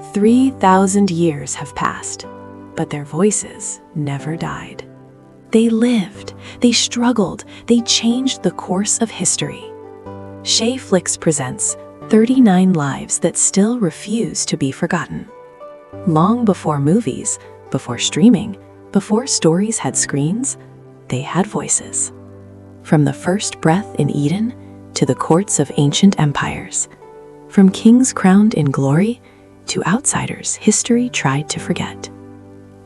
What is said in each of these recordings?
3,000 years have passed, but their voices never died. They lived, they struggled, they changed the course of history. Shay Flicks presents 39 lives that still refuse to be forgotten. Long before movies, before streaming, before stories had screens, they had voices. From the first breath in Eden to the courts of ancient empires, from kings crowned in glory to outsiders history tried to forget.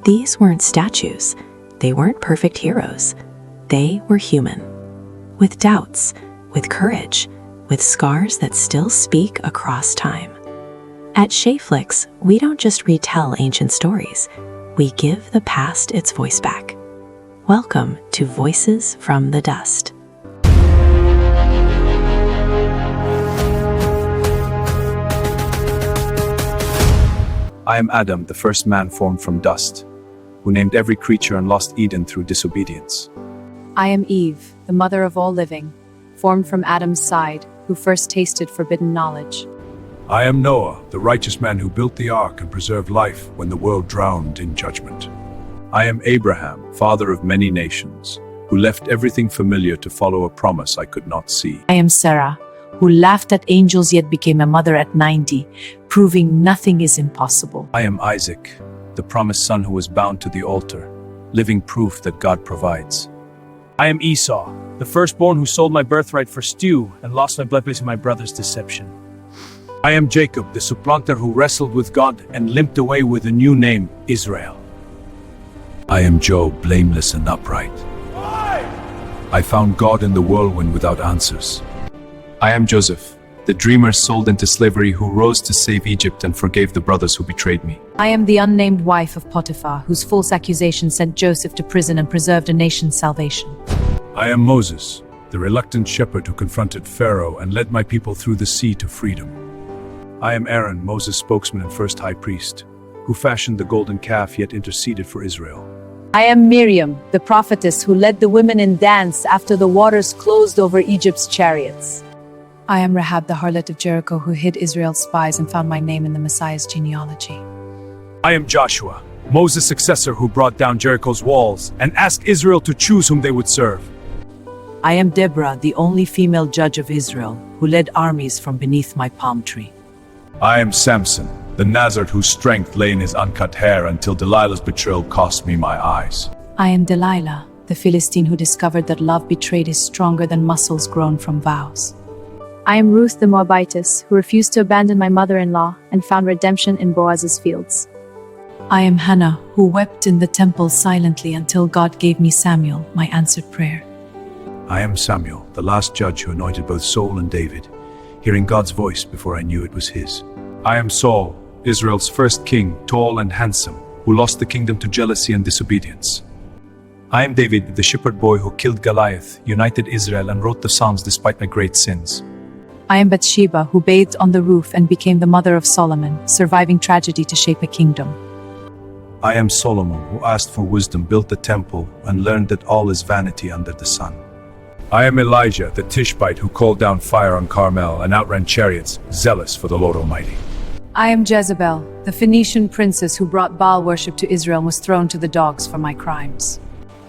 These weren't statues, they weren't perfect heroes. They were human, with doubts, with courage, with scars that still speak across time. At Shay Flicks, we don't just retell ancient stories, we give the past its voice back. Welcome to Voices from the Dust. I am Adam, the first man formed from dust, who named every creature and lost Eden through disobedience. I am Eve, the mother of all living, formed from Adam's side, who first tasted forbidden knowledge. I am Noah, the righteous man who built the ark and preserved life when the world drowned in judgment. I am Abraham, father of many nations, who left everything familiar to follow a promise I could not see. I am Sarah, who laughed at angels yet became a mother at 90, proving nothing is impossible. I am Isaac, the promised son who was bound to the altar, living proof that God provides. I am Esau, the firstborn who sold my birthright for stew and lost my blood in my brother's deception. I am Jacob, the supplanter who wrestled with God and limped away with a new name, Israel. I am Job, blameless and upright. I found God in the whirlwind without answers. I am Joseph, the dreamer sold into slavery who rose to save Egypt and forgave the brothers who betrayed me. I am the unnamed wife of Potiphar, whose false accusation sent Joseph to prison and preserved a nation's salvation. I am Moses, the reluctant shepherd who confronted Pharaoh and led my people through the sea to freedom. I am Aaron, Moses' spokesman and first high priest, who fashioned the golden calf yet interceded for Israel. I am Miriam, the prophetess who led the women in dance after the waters closed over Egypt's chariots. I am Rahab, the harlot of Jericho, who hid Israel's spies and found my name in the Messiah's genealogy. I am Joshua, Moses' successor who brought down Jericho's walls and asked Israel to choose whom they would serve. I am Deborah, the only female judge of Israel, who led armies from beneath my palm tree. I am Samson, the Nazarite whose strength lay in his uncut hair until Delilah's betrayal cost me my eyes. I am Delilah, the Philistine who discovered that love betrayed is stronger than muscles grown from vows. I am Ruth the Moabitess, who refused to abandon my mother-in-law and found redemption in Boaz's fields. I am Hannah, who wept in the temple silently until God gave me Samuel, my answered prayer. I am Samuel, the last judge who anointed both Saul and David, hearing God's voice before I knew it was his. I am Saul, Israel's first king, tall and handsome, who lost the kingdom to jealousy and disobedience. I am David, the shepherd boy who killed Goliath, united Israel and wrote the Psalms despite my great sins. I am Bathsheba, who bathed on the roof and became the mother of Solomon, surviving tragedy to shape a kingdom. I am Solomon, who asked for wisdom, built the temple, and learned that all is vanity under the sun. I am Elijah, the Tishbite who called down fire on Carmel and outran chariots, zealous for the Lord Almighty. I am Jezebel, the Phoenician princess who brought Baal worship to Israel and was thrown to the dogs for my crimes.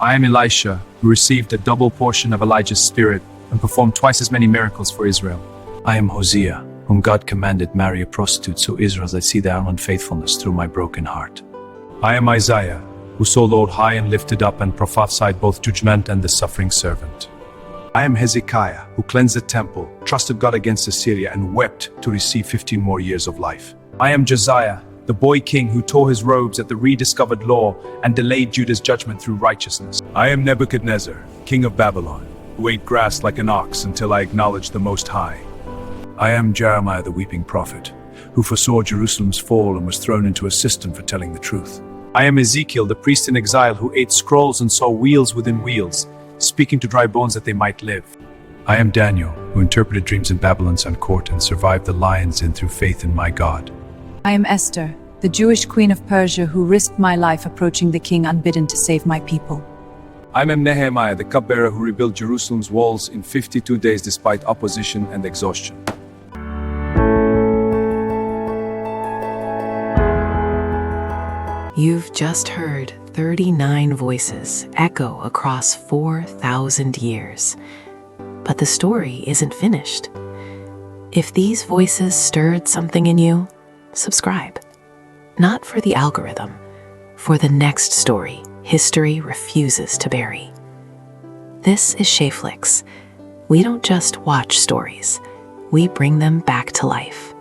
I am Elisha, who received a double portion of Elijah's spirit and performed twice as many miracles for Israel. I am Hosea, whom God commanded marry a prostitute so Israel might see their unfaithfulness through my broken heart. I am Isaiah, who saw the Lord high and lifted up and prophesied both judgment and the suffering servant. I am Hezekiah, who cleansed the temple, trusted God against Assyria, and wept to receive 15 more years of life. I am Josiah, the boy king who tore his robes at the rediscovered law and delayed Judah's judgment through righteousness. I am Nebuchadnezzar, king of Babylon, who ate grass like an ox until I acknowledged the Most High. I am Jeremiah, the weeping prophet, who foresaw Jerusalem's fall and was thrown into a cistern for telling the truth. I am Ezekiel, the priest in exile who ate scrolls and saw wheels within wheels, speaking to dry bones that they might live. I am Daniel, who interpreted dreams in Babylon's court and survived the lion's den through faith in my God. I am Esther, the Jewish queen of Persia who risked my life approaching the king unbidden to save my people. I am Nehemiah, the cupbearer who rebuilt Jerusalem's walls in 52 days despite opposition and exhaustion. You've just heard 39 voices echo across 4,000 years. But the story isn't finished. If these voices stirred something in you, subscribe. Not for the algorithm, for the next story history refuses to bury. This is Shayflix. We don't just watch stories, we bring them back to life.